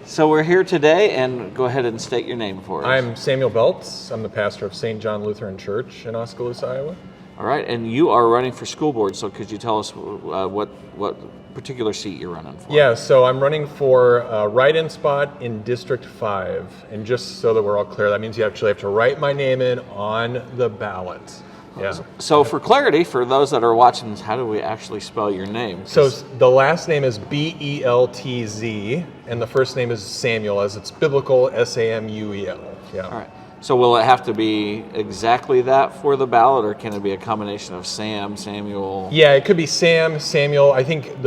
So we're here today, and go ahead and state your name for us. I'm Samuel Beltz. I'm the pastor of St. John Lutheran Church in Oskaloosa, Iowa. All right, and you are running for school board, so could you tell us what particular seat you're running for? Yeah, so I'm running for a write-in spot in District 5. And just so that we're all clear, that means you actually have to write my name in on the ballot. Yeah. So for clarity, for those that are watching this, how do we actually spell your name? So the last name is Beltz, and the first name is Samuel, as it's biblical, Samuel. Yeah. All right. So will it have to be exactly that for the ballot, or can it be a combination of Sam, Samuel? Yeah, it could be Sam, Samuel. I think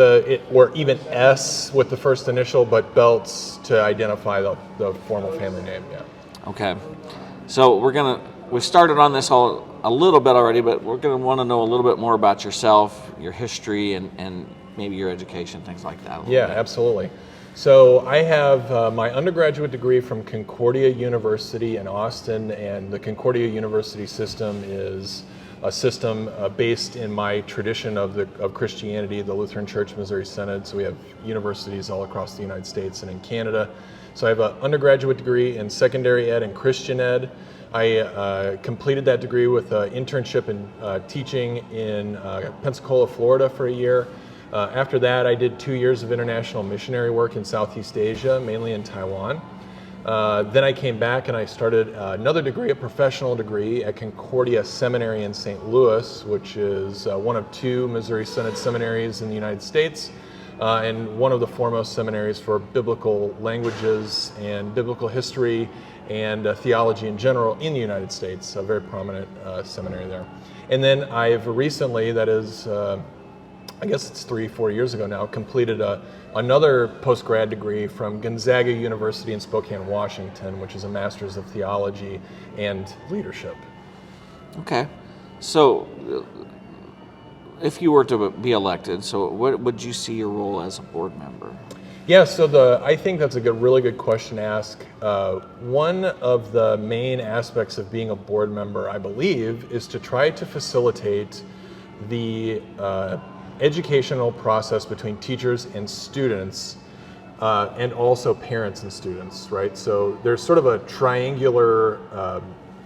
or even S with the first initial, but Beltz to identify the formal family name. Yeah. Okay. So we've started on this a little bit already, but we're going to want to know a little bit more about yourself, your history, and maybe your education, things like that. Yeah, absolutely. So I have my undergraduate degree from Concordia University in Austin, and the Concordia University system is a system based in my tradition of Christianity, the Lutheran Church Missouri Synod. So we have universities all across the United States and in Canada. So I have an undergraduate degree in secondary ed and Christian ed. I completed that degree with an internship in teaching in Pensacola, Florida for a year. After that, I did 2 years of international missionary work in Southeast Asia, mainly in Taiwan. Then I came back and I started another degree, a professional degree at Concordia Seminary in St. Louis, which is one of 2 Missouri Synod seminaries in the United States, and one of the foremost seminaries for biblical languages and biblical history and theology in general in the United States, a very prominent seminary there. And then I've recently, that is, I guess it's 3-4 years ago now, completed another post-grad degree from Gonzaga University in Spokane, Washington, which is a Master's of Theology and Leadership. Okay. So if you were to be elected, so what would you see your role as a board member? Yeah, so I think that's a really good question to ask. One of the main aspects of being a board member, I believe, is to try to facilitate the educational process between teachers and students, and also parents and students, right? So there's sort of a triangular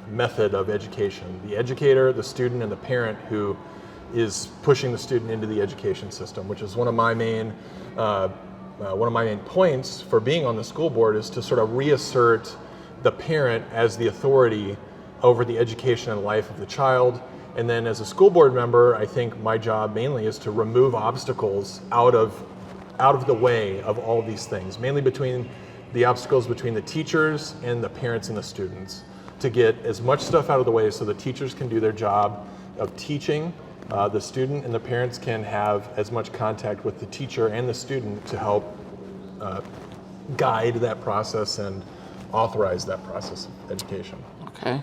method of education: the educator, the student, and the parent who is pushing the student into the education system, which is one of my main points for being on the school board, is to sort of reassert the parent as the authority over the education and life of the child. And then as a school board member, I think my job mainly is to remove obstacles out of the way of all of these things, mainly between the obstacles between the teachers and the parents and the students, to get as much stuff out of the way so the teachers can do their job of teaching. The student and the parents can have as much contact with the teacher and the student to help guide that process and authorize that process of education. Okay.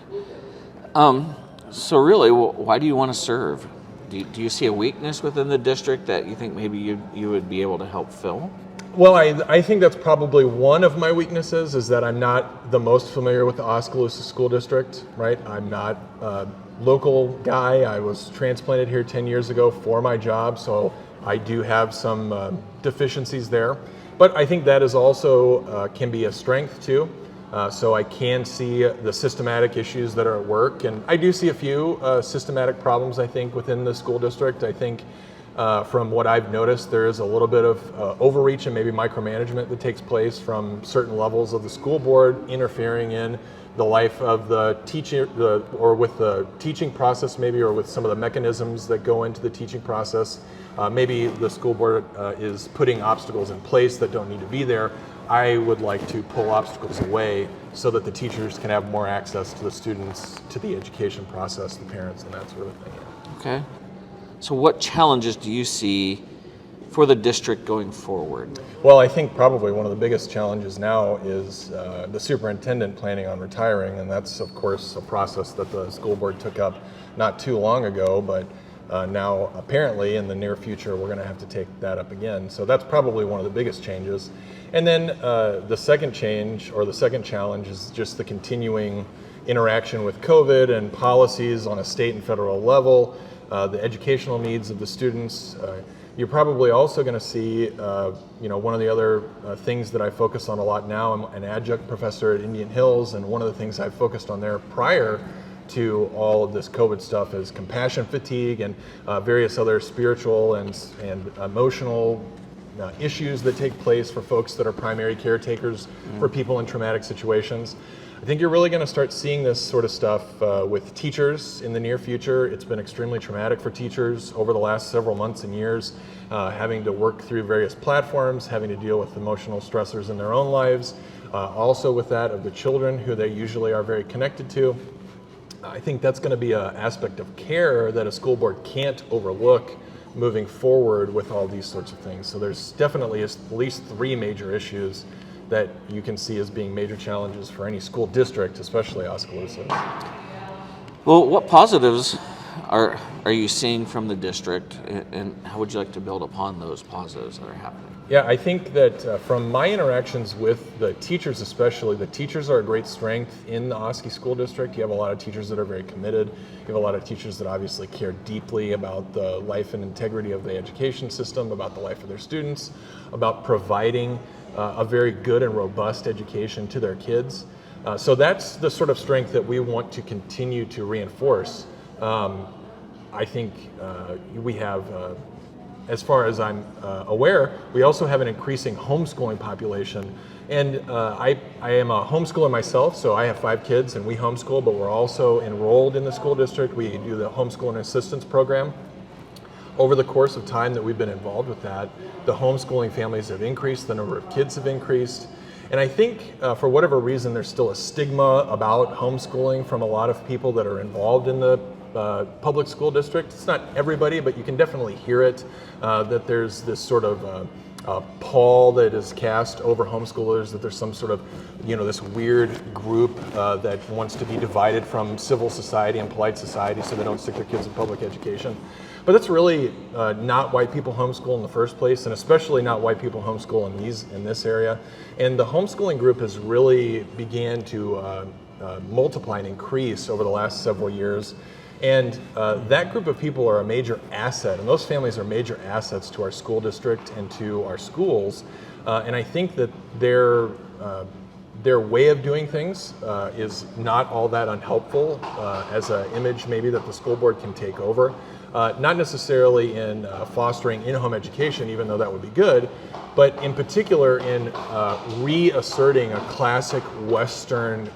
So really, why do you want to serve? Do you see a weakness within the district that you think maybe you would be able to help fill? Well, I think that's probably one of my weaknesses, is that I'm not the most familiar with the Oskaloosa School District, right? I'm not a local guy. I was transplanted here 10 years ago for my job, so I do have some deficiencies there. But I think that is also can be a strength too. So I can see the systematic issues that are at work, and I do see a few systematic problems, I think, within the school district. I think from what I've noticed, there is a little bit of overreach and maybe micromanagement that takes place from certain levels of the school board, interfering in the life of the teacher, or with the teaching process maybe, or with some of the mechanisms that go into the teaching process. Maybe the school board is putting obstacles in place that don't need to be there. I would like to pull obstacles away so that the teachers can have more access to the students, to the education process, the parents, and that sort of thing. Okay. So what challenges do you see for the district going forward? Well, I think probably one of the biggest challenges now is the superintendent planning on retiring, and that's, of course, a process that the school board took up not too long ago, but now apparently in the near future we're going to have to take that up again. So that's probably one of the biggest changes. And then the second change, or the second challenge, is just the continuing interaction with COVID and policies on a state and federal level the educational needs of the students. You're probably also going to see, one of the other things that I focus on a lot now. I'm an adjunct professor at Indian Hills, and one of the things I've focused on there prior to all of this COVID stuff is compassion fatigue and various other spiritual and emotional issues that take place for folks that are primary caretakers for people in traumatic situations. I think you're really going to start seeing this sort of stuff with teachers in the near future. It's been extremely traumatic for teachers over the last several months and years, having to work through various platforms, having to deal with emotional stressors in their own lives, also with that of the children who they usually are very connected to. I think that's going to be an aspect of care that a school board can't overlook moving forward with all these sorts of things. So there's definitely at least 3 major issues that you can see as being major challenges for any school district, especially Oskaloosa. Well, what positives are you seeing from the district, and how would you like to build upon those positives that are happening? Yeah, I think that from my interactions with the teachers especially, the teachers are a great strength in the Oski School District. You have a lot of teachers that are very committed. You have a lot of teachers that obviously care deeply about the life and integrity of the education system, about the life of their students, about providing a very good and robust education to their kids. So that's the sort of strength that we want to continue to reinforce. I think we have, as far as I'm aware, we also have an increasing homeschooling population. And I am a homeschooler myself, so I have 5 kids and we homeschool, but we're also enrolled in the school district. We do the homeschooling assistance program. Over the course of time that we've been involved with that, the homeschooling families have increased, the number of kids have increased. And I think for whatever reason, there's still a stigma about homeschooling from a lot of people that are involved in the public school district. It's not everybody, but you can definitely hear it, that there's this sort of pall that is cast over homeschoolers, that there's some sort of, this weird group that wants to be divided from civil society and polite society so they don't stick their kids in public education. But that's really not why people homeschool in the first place, and especially not why people homeschool in this area. And the homeschooling group has really began to multiply and increase over the last several years. And that group of people are a major asset, and those families are major assets to our school district and to our schools. And I think that their way of doing things is not all that unhelpful as an image maybe that the school board can take over. Not necessarily in fostering in-home education, even though that would be good, but in particular in reasserting a classic Western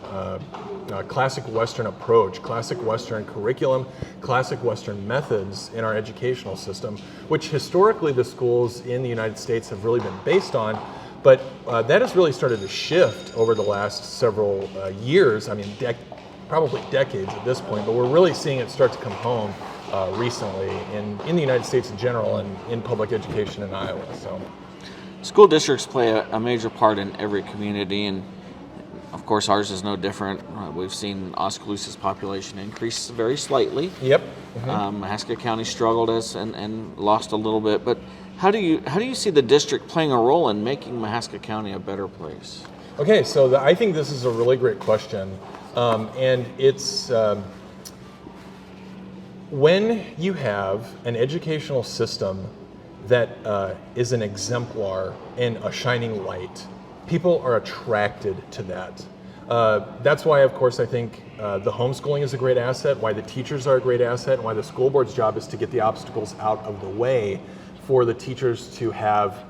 approach, classic Western curriculum, classic Western methods in our educational system, which historically the schools in the United States have really been based on. But that has really started to shift over the last several years. I mean, probably decades at this point, but we're really seeing it start to come home recently in the United States in general and in public education in Iowa. So, school districts play a major part in every community, and of course ours is no different. We've seen Oskaloosa's population increase very slightly. Yep. Mahaska County struggled and lost a little bit, but how do you see the district playing a role in making Mahaska County a better place? Okay, so I think this is a really great question, and it's when you have an educational system that is an exemplar and a shining light, people are attracted to that. That's why, of course, I think the homeschooling is a great asset, why the teachers are a great asset, and why the school board's job is to get the obstacles out of the way for the teachers to have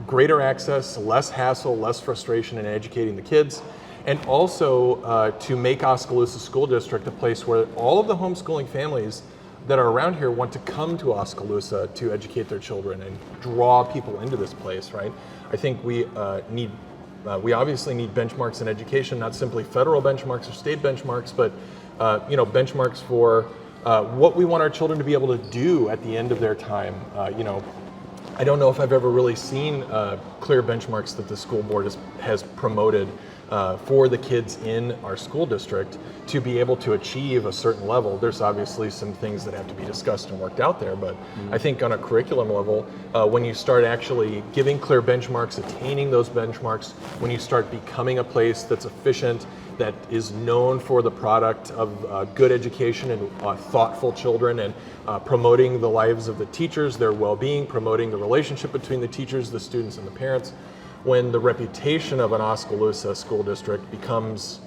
greater access, less hassle, less frustration in educating the kids, and also to make Oskaloosa School District a place where all of the homeschooling families that are around here want to come to Oskaloosa to educate their children and draw people into this place, right? I think we obviously need benchmarks in education, not simply federal benchmarks or state benchmarks, but benchmarks for what we want our children to be able to do at the end of their time. I don't know if I've ever really seen clear benchmarks that the school board has promoted for the kids in our school district to be able to achieve a certain level. There's obviously some things that have to be discussed and worked out there, but I think on a curriculum level, when you start actually giving clear benchmarks, attaining those benchmarks, when you start becoming a place that's efficient that is known for the product of good education and thoughtful children, and promoting the lives of the teachers, their well-being, promoting the relationship between the teachers, the students, and the parents. When the reputation of an Oskaloosa school district becomes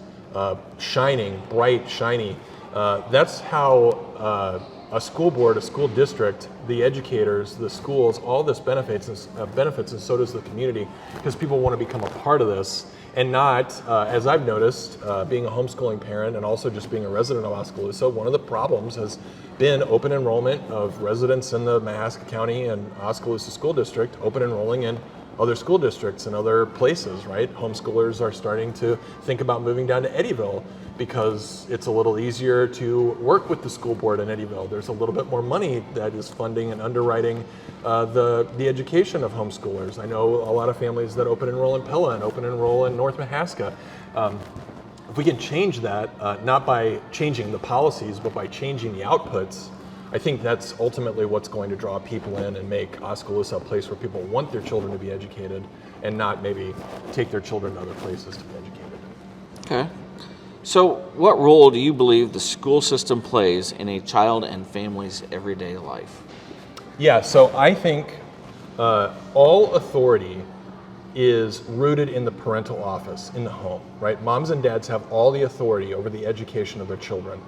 shining, bright, shiny, that's how a school board, a school district, the educators, the schools, all this benefits, and so does the community, because people want to become a part of this, and not, as I've noticed, being a homeschooling parent and also just being a resident of Oskaloosa, one of the problems has been open enrollment of residents in the Mahaska County and Oskaloosa School District, open enrolling in other school districts and other places, right? Homeschoolers are starting to think about moving down to Eddyville because it's a little easier to work with the school board in Eddyville. There's a little bit more money that is funding and underwriting the education of homeschoolers. I know a lot of families that open enroll in Pella and open enroll in North Mahaska. If we can change that, not by changing the policies, but by changing the outputs, I think that's ultimately what's going to draw people in and make Oskaloosa a place where people want their children to be educated and not maybe take their children to other places to be educated. Okay. So what role do you believe the school system plays in a child and family's everyday life? Yeah, so I think all authority is rooted in the parental office, in the home, right? Moms and dads have all the authority over the education of their children.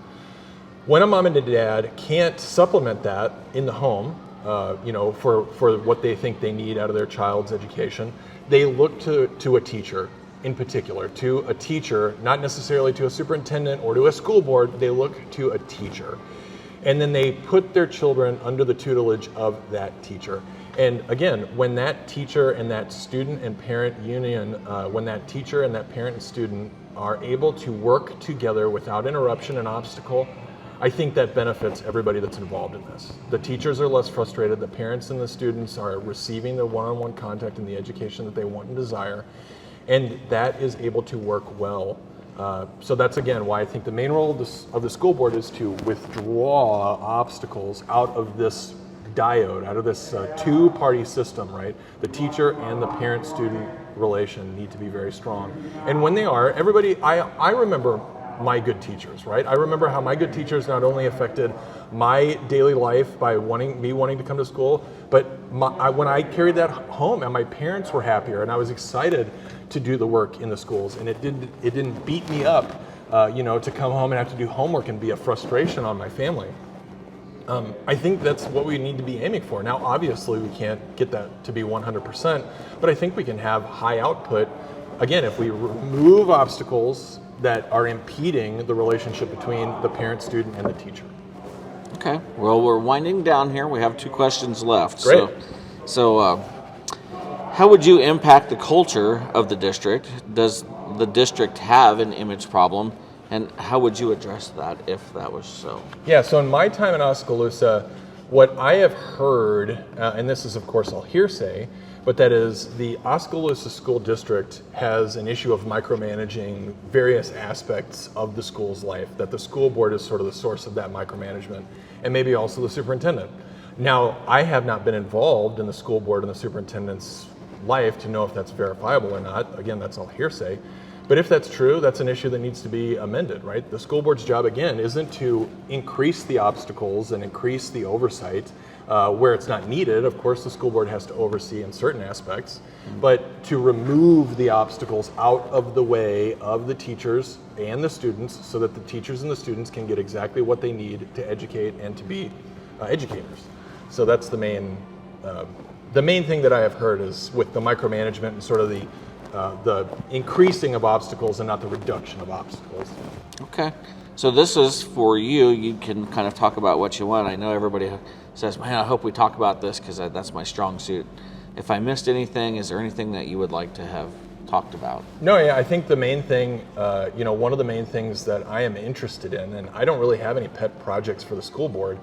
When a mom and a dad can't supplement that in the home, for what they think they need out of their child's education, they look to a teacher in particular, to a teacher, not necessarily to a superintendent or to a school board, they look to a teacher. And then they put their children under the tutelage of that teacher. And again, when that teacher and that student and parent union, when that teacher and that parent and student are able to work together without interruption and obstacle, I think that benefits everybody that's involved in this. The teachers are less frustrated, the parents and the students are receiving the one-on-one contact and the education that they want and desire, and that is able to work well. So that's again why I think the main role of the school board is to withdraw obstacles out of this diode, out of this two-party system, right? The teacher and the parent-student relation need to be very strong. And when they are, everybody, I remember my good teachers, right? I remember how my good teachers not only affected my daily life by wanting to come to school, but when I carried that home and my parents were happier and I was excited to do the work in the schools, and it didn't beat me up, to come home and have to do homework and be a frustration on my family. I think that's what we need to be aiming for. Now, obviously, we can't get that to be 100%, but I think we can have high output. Again, if we remove obstacles that are impeding the relationship between the parent, student, and the teacher. Okay. Well, we're winding down here. We have 2 questions left. Great. So how would you impact the culture of the district? Does the district have an image problem? And how would you address that if that was so? Yeah, so in my time in Oskaloosa, what I have heard, and this is of course all hearsay, but that is the Oskaloosa School District has an issue of micromanaging various aspects of the school's life, that the school board is sort of the source of that micromanagement, and maybe also the superintendent. Now, I have not been involved in the school board and the superintendent's life to know if that's verifiable or not. Again, that's all hearsay. But if that's true, that's an issue that needs to be amended, right? The school board's job, again, isn't to increase the obstacles and increase the oversight where it's not needed. Of course, the school board has to oversee in certain aspects, but to remove the obstacles out of the way of the teachers and the students so that the teachers and the students can get exactly what they need to educate and to be educators. So that's the main thing that I have heard is with the micromanagement and sort of the increasing of obstacles and not the reduction of obstacles. Okay. So this is for you. You can kind of talk about what you want. I know everybody says, man, I hope we talk about this because that's my strong suit. If I missed anything, is there anything that you would like to have talked about? No, yeah, I think the main thing, one of the main things that I am interested in, and I don't really have any pet projects for the school board,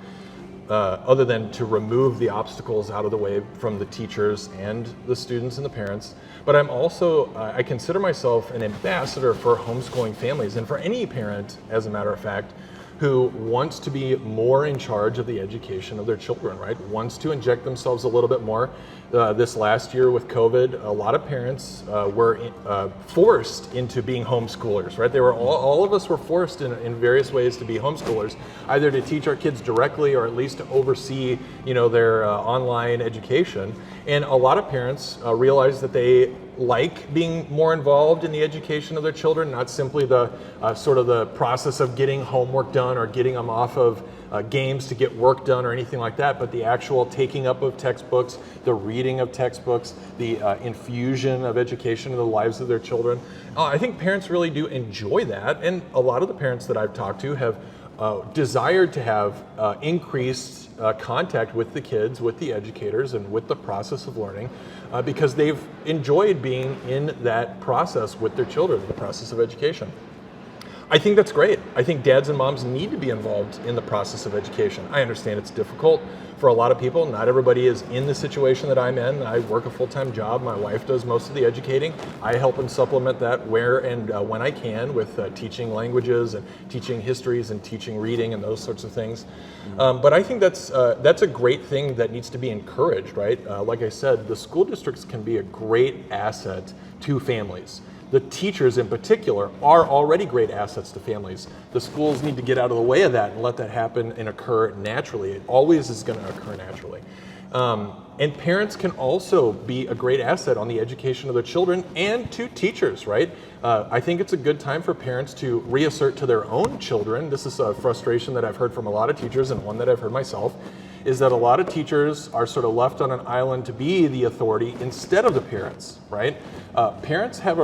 other than to remove the obstacles out of the way from the teachers and the students and the parents. But I'm also, I consider myself an ambassador for homeschooling families and for any parent, as a matter of fact, who wants to be more in charge of the education of their children, right? Wants to inject themselves a little bit more. This last year with COVID, a lot of parents were forced into being homeschoolers, right? They were all of us were forced in various ways to be homeschoolers, either to teach our kids directly or at least to oversee, their online education. And a lot of parents realized that they like being more involved in the education of their children, not simply the sort of the process of getting homework done or getting them off of games to get work done or anything like that, but the actual taking up of textbooks, the reading of textbooks, the infusion of education in the lives of their children. I think parents really do enjoy that, and a lot of the parents that I've talked to have desired to have increased contact with the kids, with the educators, and with the process of learning because they've enjoyed being in that process with their children, the process of education. I think that's great. I think dads and moms need to be involved in the process of education. I understand it's difficult for a lot of people. Not everybody is in the situation that I'm in. I work a full-time job. My wife does most of the educating. I help and supplement that where and when I can with teaching languages and teaching histories and teaching reading and those sorts of things. But I think that's a great thing that needs to be encouraged, right? Like I said, the school districts can be a great asset to families. The teachers in particular are already great assets to families. The schools need to get out of the way of that and let that happen and occur naturally. It always is going to occur naturally. And parents can also be a great asset on the education of their children and to teachers, right? I think it's a good time for parents to reassert to their own children. This is a frustration that I've heard from a lot of teachers and one that I've heard myself, is that a lot of teachers are sort of left on an island to be the authority instead of the parents, right? Parents have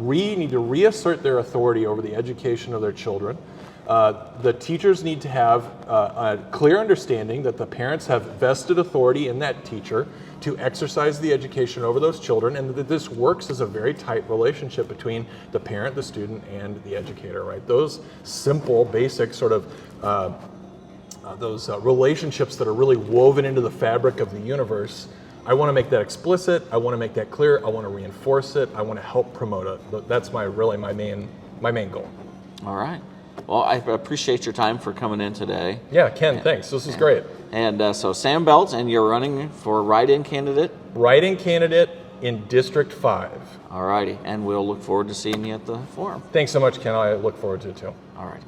need to reassert their authority over the education of their children. The teachers need to have a clear understanding that the parents have vested authority in that teacher to exercise the education over those children, and that this works as a very tight relationship between the parent, the student, and the educator, right? Those simple, basic sort of those relationships that are really woven into the fabric of the universe. I want to make that explicit. I want to make that clear. I want to reinforce it. I want to help promote it. That's my main goal. All right. Well, I appreciate your time for coming in today. Yeah, Ken, thanks. This is great. And so Sam Beltz, and you're running for write-in candidate? Write-in candidate in District 5. All righty. And we'll look forward to seeing you at the forum. Thanks so much, Ken. I look forward to it too. All right.